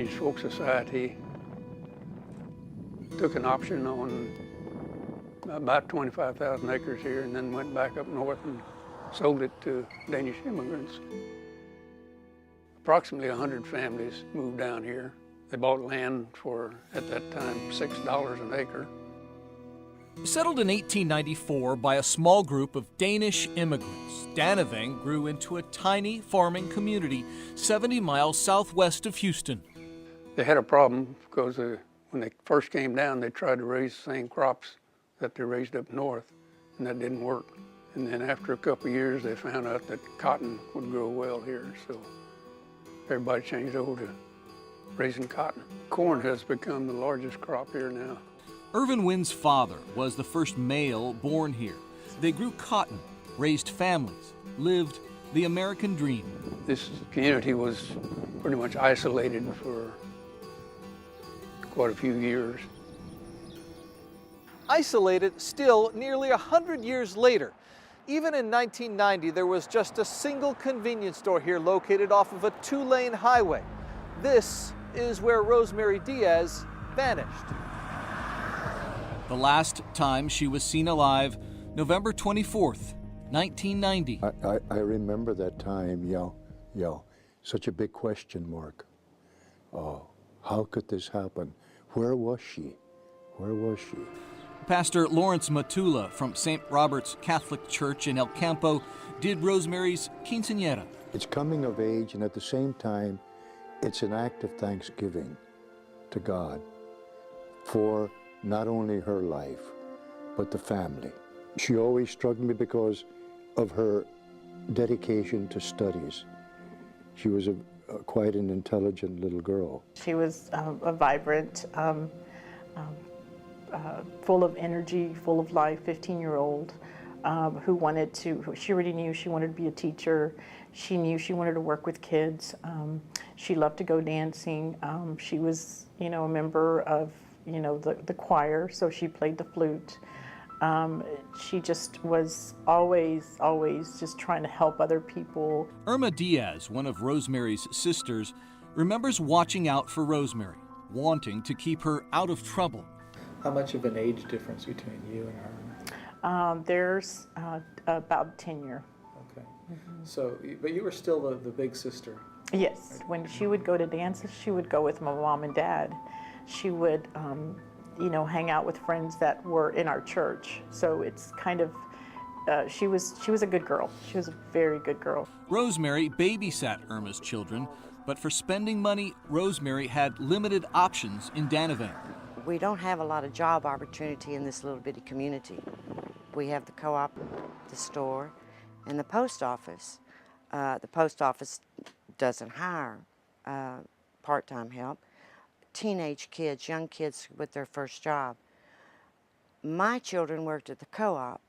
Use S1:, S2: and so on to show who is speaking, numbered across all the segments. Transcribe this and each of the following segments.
S1: Danish Folk Society took an option on about 25,000 acres here and then went back up north and sold it to Danish immigrants. Approximately 100 families moved down here. They bought land for, at that time, $6 an acre.
S2: Settled in 1894 by a small group of Danish immigrants, Danevang grew into a tiny farming community 70 miles southwest of Houston.
S1: They had a problem because when they first came down, they tried to raise the same crops that they raised up north, and that didn't work. And then after a couple of years, they found out that cotton would grow well here, so everybody changed over to raising cotton. Corn has become the largest crop here now.
S2: Irvin Wynn's father was the first male born here. They grew cotton, raised families, lived the American dream.
S1: This community was pretty much isolated for quite a few years.
S2: Isolated still nearly 100 years later. Even in 1990, there was just a single convenience store here located off of a 2-lane highway. This is where Rosemary Diaz vanished. The last time she was seen alive, November 24th, 1990.
S3: I remember that time, such a big question mark. Oh, how could this happen? Where was she? Where was she?
S2: Pastor Lawrence Matula from St. Robert's Catholic Church in El Campo did Rosemary's quinceañera.
S3: It's coming of age, and at the same time, it's an act of thanksgiving to God for not only her life, but the family. She always struck me because of her dedication to studies. She was quite an intelligent little girl.
S4: She was a vibrant, full of energy, full of life, 15-year-old who wanted to, she already knew she wanted to be a teacher. She knew she wanted to work with kids. She loved to go dancing. She was, a member of, the choir, so she played the flute. She just was always just trying to help other people.
S2: Irma Diaz, one of Rosemary's sisters, remembers watching out for Rosemary, wanting to keep her out of trouble.
S5: How much of an age difference between you and her?
S4: There's about 10 years.
S5: Okay. So, but you were still the big sister.
S4: Yes. When she would go to dances, she would go with my mom and dad. She would, hang out with friends that were in our church. So it's kind of, she was a good girl. She was a very good girl.
S2: Rosemary babysat Irma's children, but for spending money, Rosemary had limited options in Danevang.
S6: We don't have a lot of job opportunity in this little bitty community. We have the co-op, the store, and the post office. The post office doesn't hire part-time help. Teenage kids, young kids with their first job. My children worked at the co-op,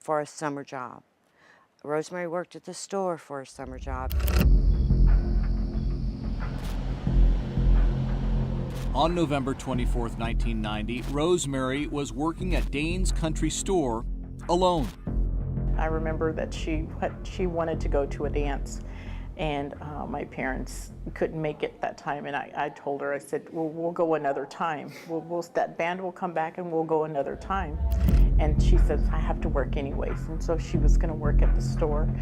S6: for a summer job. Rosemary worked at the store for a summer job.
S2: On November 24th, 1990, Rosemary was working at Dane's Country Store alone.
S4: I remember that she wanted to go to a dance, and my parents couldn't make it that time, and I told her, I said, well, we'll go another time. That band will come back and we'll go another time. And she says, I have to work anyways, and so she was gonna work at the store.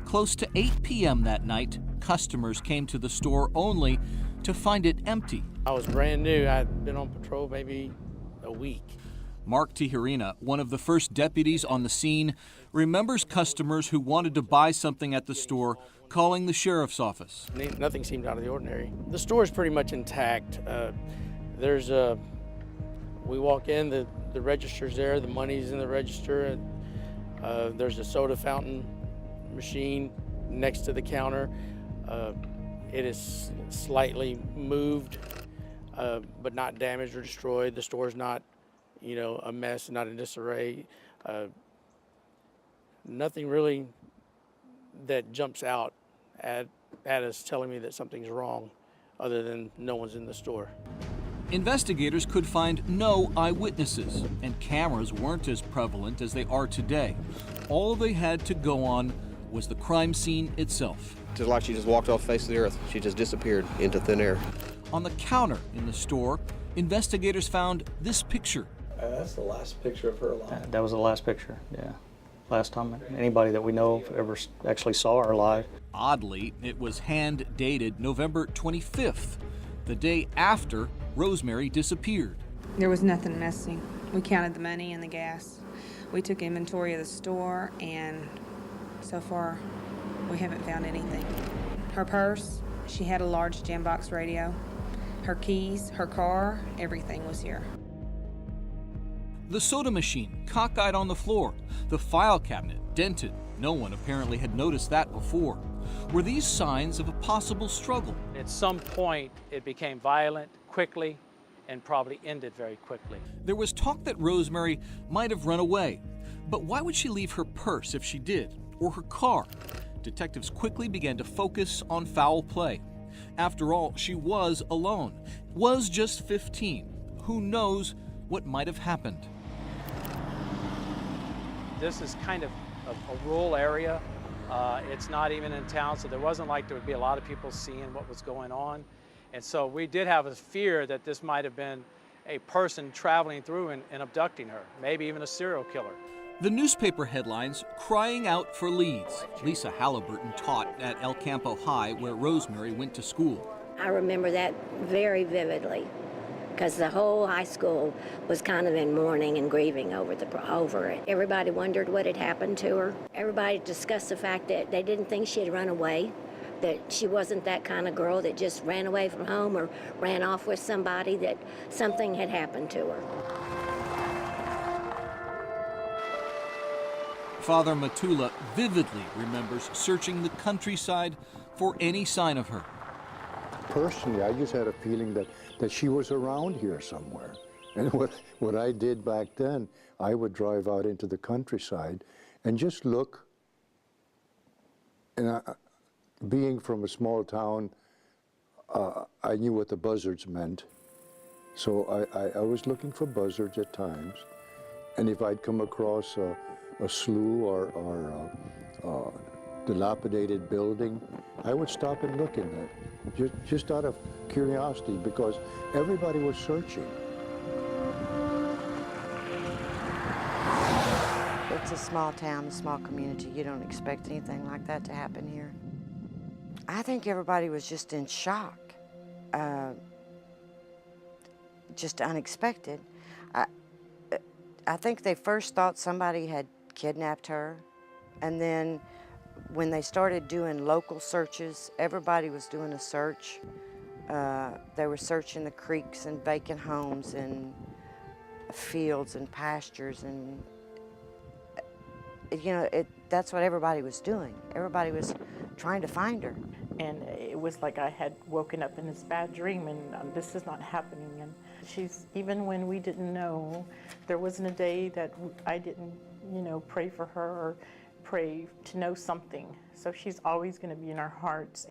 S2: Close to 8 p.m. that night, customers came to the store only to find it empty.
S7: I was brand new. I'd been on patrol maybe a week.
S2: Mark Tijerina, one of the first deputies on the scene, remembers customers who wanted to buy something at the store calling the sheriff's office.
S7: Nothing seemed out of the ordinary. The store is pretty much intact. We walk in, the register's there, the money's in the register. There's a soda fountain machine next to the counter. It is slightly moved, but not damaged or destroyed. The store's not, a mess, not in disarray. Nothing really that jumps out at us telling me that something's wrong, other than no one's in the store.
S2: Investigators could find no eyewitnesses, and cameras weren't as prevalent as they are today. All they had to go on was the crime scene itself.
S8: Just like she just walked off the face of the earth. She just disappeared into thin air.
S2: On the counter in the store, investigators found this picture.
S5: That's the last picture of her alive.
S9: That was the last picture, yeah. Last time anybody that we know of ever actually saw her alive.
S2: Oddly, it was hand-dated November 25th, the day after Rosemary disappeared.
S10: There was nothing missing. We counted the money and the gas. We took inventory of the store, and so far, we haven't found anything. Her purse, she had a large Jambox radio. Her keys, her car, everything was here.
S2: The soda machine cockeyed on the floor, the file cabinet dented. No one apparently had noticed that before. Were these signs of a possible struggle?
S11: At some point, it became violent quickly and probably ended very quickly.
S2: There was talk that Rosemary might have run away. But why would she leave her purse if she did, or her car? Detectives quickly began to focus on foul play. After all, she was alone, was just 15. Who knows what might have happened?
S11: This is kind of a rural area. It's not even in town, so there wasn't like there would be a lot of people seeing what was going on. And so we did have a fear that this might have been a person traveling through and abducting her, maybe even a serial killer.
S2: The newspaper headlines crying out for leads. Lisa Halliburton taught at El Campo High, where Rosemary went to school.
S12: I remember that very vividly, because the whole high school was kind of in mourning and grieving over it. Everybody wondered what had happened to her. Everybody discussed the fact that they didn't think she had run away, that she wasn't that kind of girl that just ran away from home or ran off with somebody, that something had happened to her.
S2: Father Matula vividly remembers searching the countryside for any sign of her.
S3: Personally, I just had a feeling that she was around here somewhere. And what I did back then, I would drive out into the countryside and just look. And being from a small town, I knew what the buzzards meant. So I was looking for buzzards at times. And if I'd come across a slough or dilapidated building, I would stop and look in there, just out of curiosity, because everybody was searching.
S6: It's a small town, a small community. You don't expect anything like that to happen here. I think everybody was just in shock, just unexpected. I think they first thought somebody had kidnapped her, and then when they started doing local searches, everybody was doing a search. They were searching the creeks and vacant homes and fields and pastures, and you know, that's what everybody was doing. Everybody was trying to find her.
S4: And it was like I had woken up in this bad dream, and this is not happening. And she's, even when we didn't know, there wasn't a day that I didn't, pray for her or pray to know something. So she's always going to be in our hearts.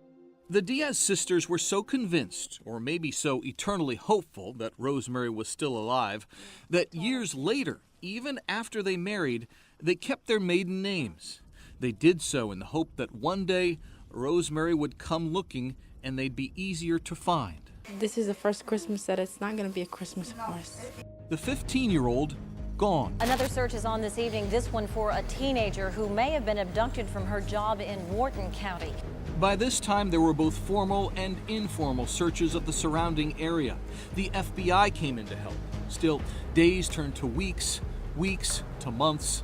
S2: The Diaz sisters were so convinced, or maybe so eternally hopeful, that Rosemary was still alive, that years later, even after they married, they kept their maiden names. They did so in the hope that one day Rosemary would come looking and they'd be easier to find.
S13: This is the first Christmas that it's not going to be a Christmas for us.
S2: The 15-year-old gone.
S14: Another search is on this evening, this one for a teenager who may have been abducted from her job in Wharton County.
S2: By this time, there were both formal and informal searches of the surrounding area. The FBI came in to help. Still, days turned to weeks, weeks to months,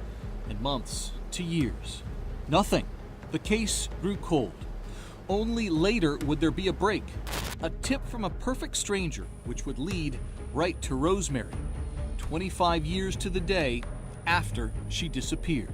S2: and months to years. Nothing. The case grew cold. Only later would there be a break. A tip from a perfect stranger, which would lead right to Rosemary, 25 years to the day after she disappeared.